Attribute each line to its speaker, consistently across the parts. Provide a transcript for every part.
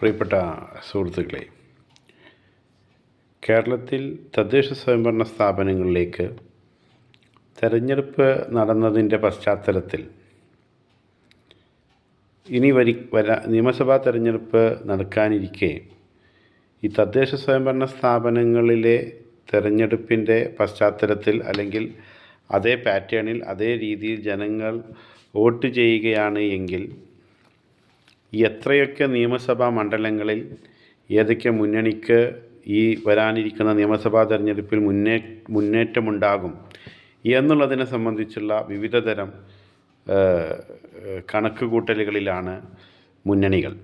Speaker 1: പ്രിയപ്പെട്ട സുഹൃത്തുക്കളെ, കേരളത്തിൽ തദ്ദേശ സ്വയംഭരണ സ്ഥാപനങ്ങളിലേക്ക് തെരഞ്ഞെടുപ്പ് നടന്നതിൻ്റെ പശ്ചാത്തലത്തിൽ ഇനി നിയമസഭാ തെരഞ്ഞെടുപ്പ് നടക്കാനിരിക്കെ ഈ തദ്ദേശ സ്വയംഭരണ സ്ഥാപനങ്ങളിലെ തെരഞ്ഞെടുപ്പിൻ്റെ പശ്ചാത്തലത്തിൽ അല്ലെങ്കിൽ അതേ പാറ്റേണിൽ അതേ രീതിയിൽ ജനങ്ങൾ വോട്ട് ചെയ്യുകയാണ് എങ്കിൽ എത്രയൊക്കെ നിയമസഭാ മണ്ഡലങ്ങളിൽ ഏതൊക്കെ മുന്നണിക്ക് ഈ വരാനിരിക്കുന്ന നിയമസഭാ തെരഞ്ഞെടുപ്പിൽ മുന്നേറ്റമുണ്ടാകും എന്നുള്ളതിനെ സംബന്ധിച്ചുള്ള വിവിധതരം കണക്കുകൂട്ടലുകളിലാണ് മുന്നണികൾ.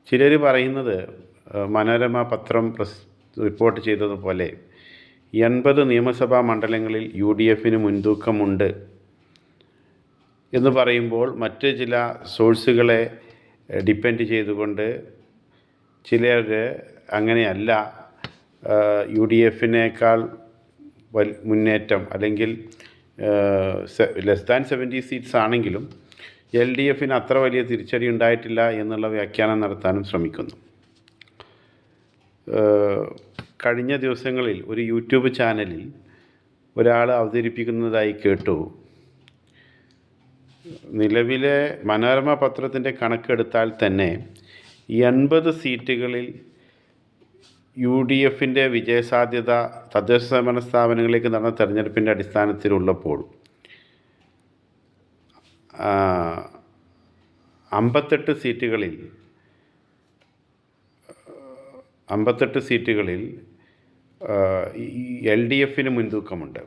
Speaker 1: ചിലർ പറയുന്നത്, മനോരമ പത്രം റിപ്പോർട്ട് ചെയ്തതുപോലെ 80 നിയമസഭാ മണ്ഡലങ്ങളിൽ UDF മുൻതൂക്കമുണ്ട് എന്ന് പറയുമ്പോൾ മറ്റ് ചില സോഴ്സുകളെ ഡിപ്പെൻഡ് ചെയ്തുകൊണ്ട് ചിലർ അങ്ങനെയല്ല, UDF മുന്നേറ്റം അല്ലെങ്കിൽ <70 സീറ്റ്സ് ആണെങ്കിലും LDF അത്ര വലിയ തിരിച്ചടി ഉണ്ടായിട്ടില്ല എന്നുള്ള വ്യാഖ്യാനം നടത്താനും ശ്രമിക്കുന്നു. കഴിഞ്ഞ ദിവസങ്ങളിൽ ഒരു യൂട്യൂബ് ചാനലിൽ ഒരാൾ അവതരിപ്പിക്കുന്നതായി കേട്ടു, നിലവിലെ മനോരമ പത്രത്തിൻ്റെ കണക്കെടുത്താൽ തന്നെ 80 സീറ്റുകളിൽ UDF വിജയസാധ്യത തദ്ദേശ സ്വയംഭരണ സ്ഥാപനങ്ങളിലേക്ക് നടന്ന തെരഞ്ഞെടുപ്പിൻ്റെ അടിസ്ഥാനത്തിലുള്ളപ്പോൾ 58 സീറ്റുകളിൽ LDF മുൻതൂക്കമുണ്ട്.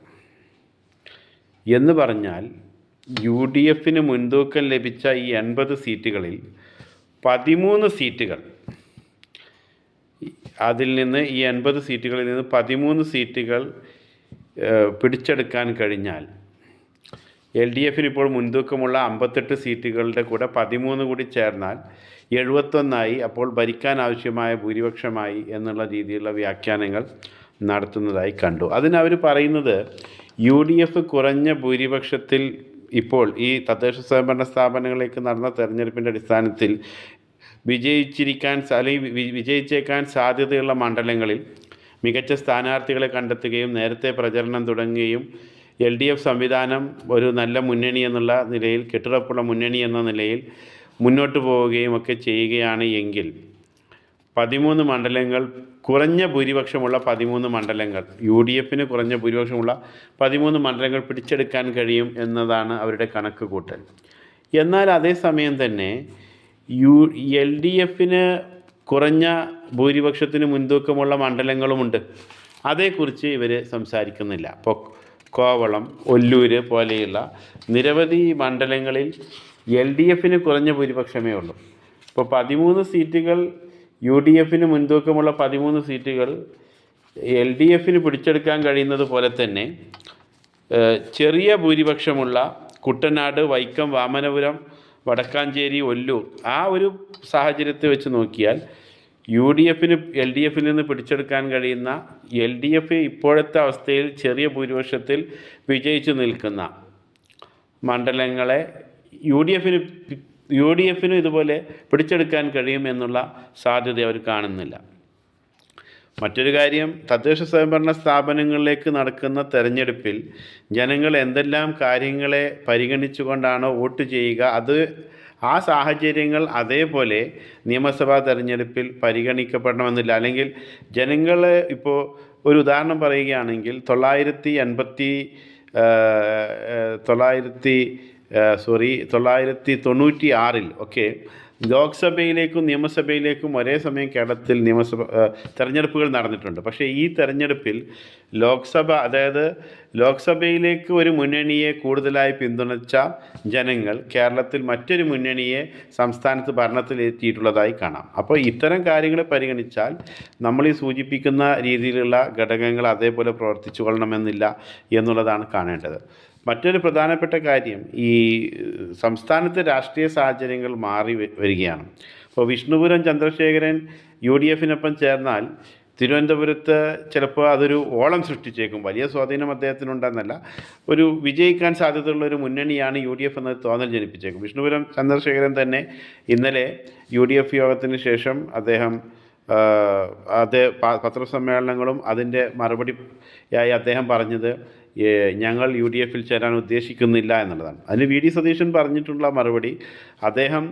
Speaker 1: എന്ന് പറഞ്ഞാൽ UDF മുൻതൂക്കം ലഭിച്ച ഈ 80 സീറ്റുകളിൽ 13 സീറ്റുകൾ, അതിൽ നിന്ന് ഈ 80 സീറ്റുകളിൽ നിന്ന് 13 സീറ്റുകൾ പിടിച്ചെടുക്കാൻ കഴിഞ്ഞാൽ LDF ഇപ്പോൾ മുൻതൂക്കമുള്ള 58 സീറ്റുകളുടെ കൂടെ 13 കൂടി ചേർന്നാൽ 71 അപ്പോൾ ഭരിക്കാൻ ആവശ്യമായ ഭൂരിപക്ഷമായി എന്നുള്ള രീതിയിലുള്ള വ്യാഖ്യാനങ്ങൾ നടത്തുന്നതായി കണ്ടു. അതിനവർ പറയുന്നത് UDF കുറഞ്ഞ ഭൂരിപക്ഷത്തിൽ ഇപ്പോൾ ഈ തദ്ദേശ സ്വയംഭരണ സ്ഥാപനങ്ങളിലേക്ക് നടന്ന തെരഞ്ഞെടുപ്പിൻ്റെ അടിസ്ഥാനത്തിൽ വിജയിച്ചേക്കാൻ സാധ്യതയുള്ള മണ്ഡലങ്ങളിൽ മികച്ച സ്ഥാനാർത്ഥികളെ കണ്ടെത്തുകയും നേരത്തെ പ്രചരണം തുടങ്ങുകയും LDF സംവിധാനം ഒരു നല്ല മുന്നണി എന്നുള്ള നിലയിൽ, കെട്ടുറപ്പുള്ള മുന്നണി എന്ന നിലയിൽ മുന്നോട്ട് പോവുകയും ഒക്കെ ചെയ്യുകയാണ് എങ്കിൽ 13 മണ്ഡലങ്ങൾ, കുറഞ്ഞ ഭൂരിപക്ഷമുള്ള 13 മണ്ഡലങ്ങൾ, UDF കുറഞ്ഞ ഭൂരിപക്ഷമുള്ള 13 മണ്ഡലങ്ങൾ പിടിച്ചെടുക്കാൻ കഴിയും എന്നതാണ് അവരുടെ കണക്ക് കൂട്ടൽ. എന്നാൽ അതേസമയം തന്നെ LDF കുറഞ്ഞ ഭൂരിപക്ഷത്തിന് മുൻതൂക്കമുള്ള മണ്ഡലങ്ങളുമുണ്ട്. അതേക്കുറിച്ച് ഇവർ സംസാരിക്കുന്നില്ല. ഇപ്പോൾ കോവളം, ഒല്ലൂർ പോലെയുള്ള നിരവധി മണ്ഡലങ്ങളിൽ LDF കുറഞ്ഞ ഭൂരിപക്ഷമേ ഉള്ളൂ. ഇപ്പോൾ 13 സീറ്റുകൾ UDF മുൻതൂക്കമുള്ള 13 സീറ്റുകൾ LDF പിടിച്ചെടുക്കാൻ കഴിയുന്നത് പോലെ തന്നെ ചെറിയ ഭൂരിപക്ഷമുള്ള കുട്ടനാട്, വൈക്കം, വാമനപുരം, വടക്കാഞ്ചേരി, ഒല്ലൂർ, ആ ഒരു സാഹചര്യത്തെ വെച്ച് നോക്കിയാൽ UDF LDF നിന്ന് പിടിച്ചെടുക്കാൻ കഴിയുന്ന, LDF ഇപ്പോഴത്തെ അവസ്ഥയിൽ ചെറിയ ഭൂരിപക്ഷത്തിൽ വിജയിച്ചു നിൽക്കുന്ന മണ്ഡലങ്ങളെ UDF ഇതുപോലെ പിടിച്ചെടുക്കാൻ കഴിയും എന്നുള്ള സാധ്യത അവർ കാണുന്നില്ല. മറ്റൊരു കാര്യം, തദ്ദേശ സ്വയംഭരണ സ്ഥാപനങ്ങളിലേക്ക് നടക്കുന്ന തെരഞ്ഞെടുപ്പിൽ ജനങ്ങൾ എന്തെല്ലാം കാര്യങ്ങളെ പരിഗണിച്ചുകൊണ്ടാണോ വോട്ട് ചെയ്യുക, ആ സാഹചര്യങ്ങൾ അതേപോലെ നിയമസഭാ തെരഞ്ഞെടുപ്പിൽ പരിഗണിക്കപ്പെടണമെന്നില്ല. അല്ലെങ്കിൽ ജനങ്ങൾ, ഇപ്പോൾ ഒരു ഉദാഹരണം പറയുകയാണെങ്കിൽ 1996 ഒക്കെ ലോക്സഭയിലേക്കും നിയമസഭയിലേക്കും ഒരേ സമയം കേരളത്തിൽ തെരഞ്ഞെടുപ്പുകൾ നടന്നിട്ടുണ്ട്. പക്ഷേ ഈ തെരഞ്ഞെടുപ്പിൽ ലോക്സഭയിലേക്ക് ഒരു മുന്നണിയെ കൂടുതലായി പിന്തുണച്ച ജനങ്ങൾ കേരളത്തിൽ മറ്റൊരു മുന്നണിയെ സംസ്ഥാനത്ത് ഭരണത്തിലെത്തിയിട്ടുള്ളതായി കാണാം. അപ്പോൾ ഇത്തരം കാര്യങ്ങൾ പരിഗണിച്ചാൽ നമ്മൾ ഈ സൂചിപ്പിക്കുന്ന രീതിയിലുള്ള ഘടകങ്ങൾ അതേപോലെ പ്രവർത്തിച്ചു കൊള്ളണമെന്നില്ല എന്നുള്ളതാണ് കാണേണ്ടത്. മറ്റൊരു പ്രധാനപ്പെട്ട കാര്യം, ഈ സംസ്ഥാനത്തെ രാഷ്ട്രീയ സാഹചര്യങ്ങൾ മാറി വരികയാണ്. ഇപ്പോൾ വിഷ്ണുപുരം ചന്ദ്രശേഖരൻ UDF ചേർന്നാൽ തിരുവനന്തപുരത്ത് ചിലപ്പോൾ അതൊരു ഓളം സൃഷ്ടിച്ചേക്കും. വലിയ സ്വാധീനം അദ്ദേഹത്തിനുണ്ടെന്നല്ല, ഒരു വിജയിക്കാൻ സാധ്യതയുള്ള ഒരു മുന്നണിയാണ് UDF എന്നത് തോന്നൽ ജനിപ്പിച്ചേക്കും. വിഷ്ണുപുരം ചന്ദ്രശേഖരൻ തന്നെ ഇന്നലെ UDF യോഗത്തിന് ശേഷം അദ്ദേഹം പത്രസമ്മേളനങ്ങളും അതിൻ്റെ മറുപടിയായി അദ്ദേഹം പറഞ്ഞത് ഞങ്ങൾ UDF ചേരാൻ ഉദ്ദേശിക്കുന്നില്ല എന്നുള്ളതാണ്. അതിന് VD സതീശൻ പറഞ്ഞിട്ടുള്ള മറുപടി അദ്ദേഹം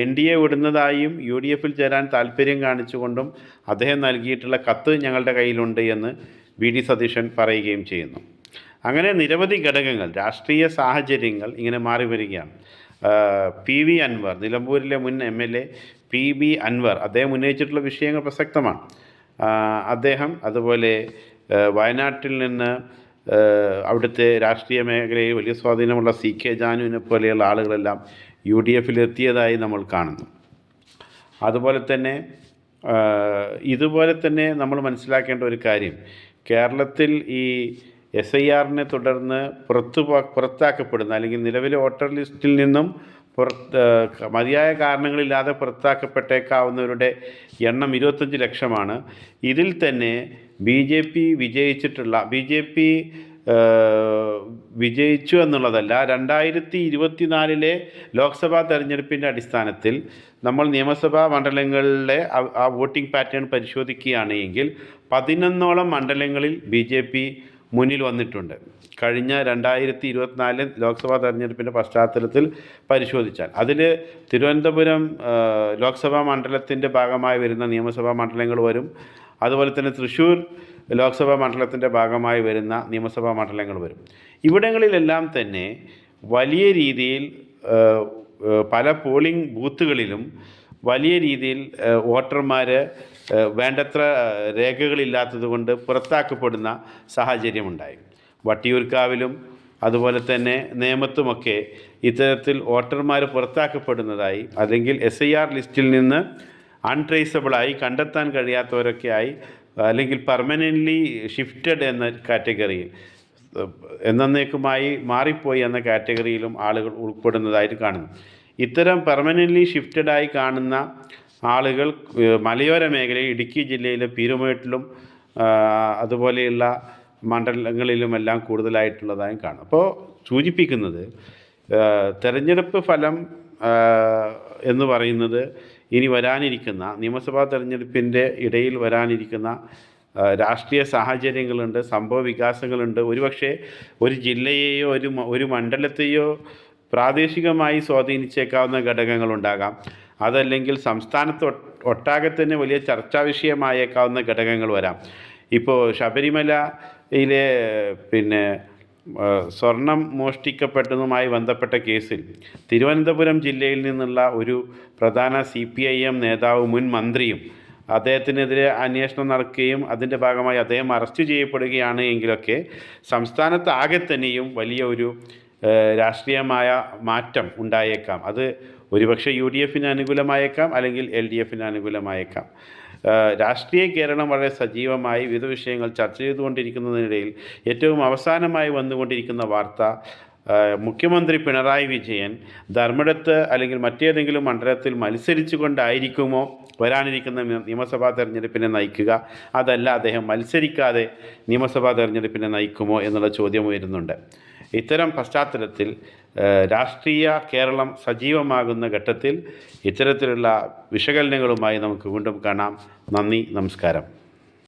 Speaker 1: NDA വിടുന്നതായും UDF ചേരാൻ താല്പര്യം കാണിച്ചുകൊണ്ടും അദ്ദേഹം നൽകിയിട്ടുള്ള കത്ത് ഞങ്ങളുടെ കയ്യിലുണ്ട് എന്ന് VD സതീശൻ പറയുകയും ചെയ്യുന്നു. അങ്ങനെ നിരവധി ഘടകങ്ങൾ, രാഷ്ട്രീയ സാഹചര്യങ്ങൾ ഇങ്ങനെ മാറി വരികയാണ്. PV അൻവർ, നിലമ്പൂരിലെ മുൻ MLA PV അൻവർ, അദ്ദേഹം ഉന്നയിച്ചിട്ടുള്ള വിഷയങ്ങൾ പ്രസക്തമാണ്. അദ്ദേഹം അതുപോലെ വയനാട്ടിൽ നിന്ന് അവിടുത്തെ രാഷ്ട്രീയ മേഖലയിൽ വലിയ സ്വാധീനമുള്ള CK ജാനുവിനെ പോലെയുള്ള ആളുകളെല്ലാം UDF എത്തിയതായി നമ്മൾ കാണുന്നു. അതുപോലെ തന്നെ നമ്മൾ മനസ്സിലാക്കേണ്ട ഒരു കാര്യം, കേരളത്തിൽ ഈ SIRനെ തുടർന്ന് പുറത്താക്കപ്പെടുന്ന അല്ലെങ്കിൽ നിലവിലെ വോട്ടർ ലിസ്റ്റിൽ നിന്നും മതിയായ കാരണങ്ങളില്ലാതെ പുറത്താക്കപ്പെട്ടേക്കാവുന്നവരുടെ എണ്ണം 25 ലക്ഷമാണ്. ഇതിൽ തന്നെ BJP വിജയിച്ചു എന്നുള്ളതല്ല, 2024 ലോക്സഭാ തെരഞ്ഞെടുപ്പിൻ്റെ അടിസ്ഥാനത്തിൽ നമ്മൾ നിയമസഭാ മണ്ഡലങ്ങളിലെ ആ വോട്ടിംഗ് പാറ്റേൺ പരിശോധിക്കുകയാണ് എങ്കിൽ 11ഓളം മണ്ഡലങ്ങളിൽ BJP മുന്നിൽ വന്നിട്ടുണ്ട്. കഴിഞ്ഞ 2024 ലോക്സഭാ തെരഞ്ഞെടുപ്പിൻ്റെ പശ്ചാത്തലത്തിൽ പരിശോധിച്ചാൽ അതിൽ തിരുവനന്തപുരം ലോക്സഭാ മണ്ഡലത്തിൻ്റെ ഭാഗമായി വരുന്ന നിയമസഭാ മണ്ഡലങ്ങൾ വരും. അതുപോലെ തന്നെ തൃശ്ശൂർ ലോക്സഭാ മണ്ഡലത്തിൻ്റെ ഭാഗമായി വരുന്ന നിയമസഭാ മണ്ഡലങ്ങൾ വരും. ഇവിടങ്ങളിലെല്ലാം തന്നെ വലിയ രീതിയിൽ പല പോളിംഗ് ബൂത്തുകളിലും വലിയ രീതിയിൽ വോട്ടർമാർ വേണ്ടത്ര രേഖകളില്ലാത്തത് കൊണ്ട് പുറത്താക്കപ്പെടുന്ന സാഹചര്യമുണ്ടായി. വട്ടിയൂർക്കാവിലും അതുപോലെ തന്നെ നേമത്തുമൊക്കെ ഇത്തരത്തിൽ വോട്ടർമാർ പുറത്താക്കപ്പെടുന്നതായി, അല്ലെങ്കിൽ SIR ലിസ്റ്റിൽ നിന്ന് അൺട്രേസബിളായി കണ്ടെത്താൻ കഴിയാത്തവരൊക്കെയായി, അല്ലെങ്കിൽ പെർമനൻ്റ്ലി ഷിഫ്റ്റഡ് എന്ന കാറ്റഗറിയിൽ, എന്നേക്കുമായി മാറിപ്പോയി എന്ന കാറ്റഗറിയിലും ആളുകൾ ഉൾപ്പെടുന്നതായിട്ട് കാണുന്നു. ഇത്തരം പെർമനൻ്റ്ലി ഷിഫ്റ്റഡായി കാണുന്ന ആളുകൾ മലയോര മേഖലയിൽ ഇടുക്കി ജില്ലയിലെ പീരുമേട്ടിലും അതുപോലെയുള്ള മണ്ഡലങ്ങളിലുമെല്ലാം കൂടുതലായിട്ടുള്ളതായും കാണും. അപ്പോൾ സൂചിപ്പിക്കുന്നത് തെരഞ്ഞെടുപ്പ് ഫലം എന്ന് പറയുന്നത് ഇനി വരാനിരിക്കുന്ന നിയമസഭാ തെരഞ്ഞെടുപ്പിൻ്റെ ഇടയിൽ വരാനിരിക്കുന്ന രാഷ്ട്രീയ സാഹചര്യങ്ങളുണ്ട്, സംഭവ വികാസങ്ങളുണ്ട്. ഒരുപക്ഷെ ഒരു ജില്ലയെയോ ഒരു മണ്ഡലത്തെയോ പ്രാദേശികമായി സ്വാധീനിച്ചേക്കാവുന്ന ഘടകങ്ങളുണ്ടാകാം. അതല്ലെങ്കിൽ സംസ്ഥാനത്ത് ഒട്ടാകെ തന്നെ വലിയ ചർച്ചാ വിഷയമായേക്കാവുന്ന ഘടകങ്ങൾ വരാം. ഇപ്പോൾ ശബരിമലയിലെ സ്വർണം മോഷ്ടിക്കപ്പെട്ടതുമായി ബന്ധപ്പെട്ട കേസിൽ തിരുവനന്തപുരം ജില്ലയിൽ നിന്നുള്ള ഒരു പ്രധാന CPIM നേതാവ്, മുൻ മന്ത്രിയും, അദ്ദേഹത്തിനെതിരെ അന്വേഷണം നടക്കുകയും അതിൻ്റെ ഭാഗമായി അദ്ദേഹം അറസ്റ്റ് ചെയ്യപ്പെടുകയാണ് എങ്കിലൊക്കെ സംസ്ഥാനത്ത് ആകെ തന്നെയും വലിയ ഒരു രാഷ്ട്രീയമായ മാറ്റം ഉണ്ടായേക്കാം. അത് ഒരുപക്ഷെ UDFന് അനുകൂലമായേക്കാം, അല്ലെങ്കിൽ LDFന് അനുകൂലമായേക്കാം. രാഷ്ട്രീയ കേരളം വളരെ സജീവമായി വിവിധ വിഷയങ്ങൾ ചർച്ച ചെയ്തുകൊണ്ടിരിക്കുന്നതിനിടയിൽ ഏറ്റവും അവസാനമായി വന്നുകൊണ്ടിരിക്കുന്ന വാർത്ത, മുഖ്യമന്ത്രി പിണറായി വിജയൻ ധർമ്മടത്ത് അല്ലെങ്കിൽ മറ്റേതെങ്കിലും മണ്ഡലത്തിൽ മത്സരിച്ചു കൊണ്ടായിരിക്കുമോ വരാനിരിക്കുന്ന നിയമസഭാ തെരഞ്ഞെടുപ്പിനെ നയിക്കുക, അതല്ല അദ്ദേഹം മത്സരിക്കാതെ നിയമസഭാ തെരഞ്ഞെടുപ്പിനെ നയിക്കുമോ എന്നുള്ള ചോദ്യം ഉയരുന്നുണ്ട്. ഇത്തരം പശ്ചാത്തലത്തിൽ രാഷ്ട്രീയ കേരളം സജീവമാകുന്ന ഘട്ടത്തിൽ ഇത്തരത്തിലുള്ള വിശകലനങ്ങളുമായി നമുക്ക് വീണ്ടും കാണാം. നന്ദി, നമസ്കാരം.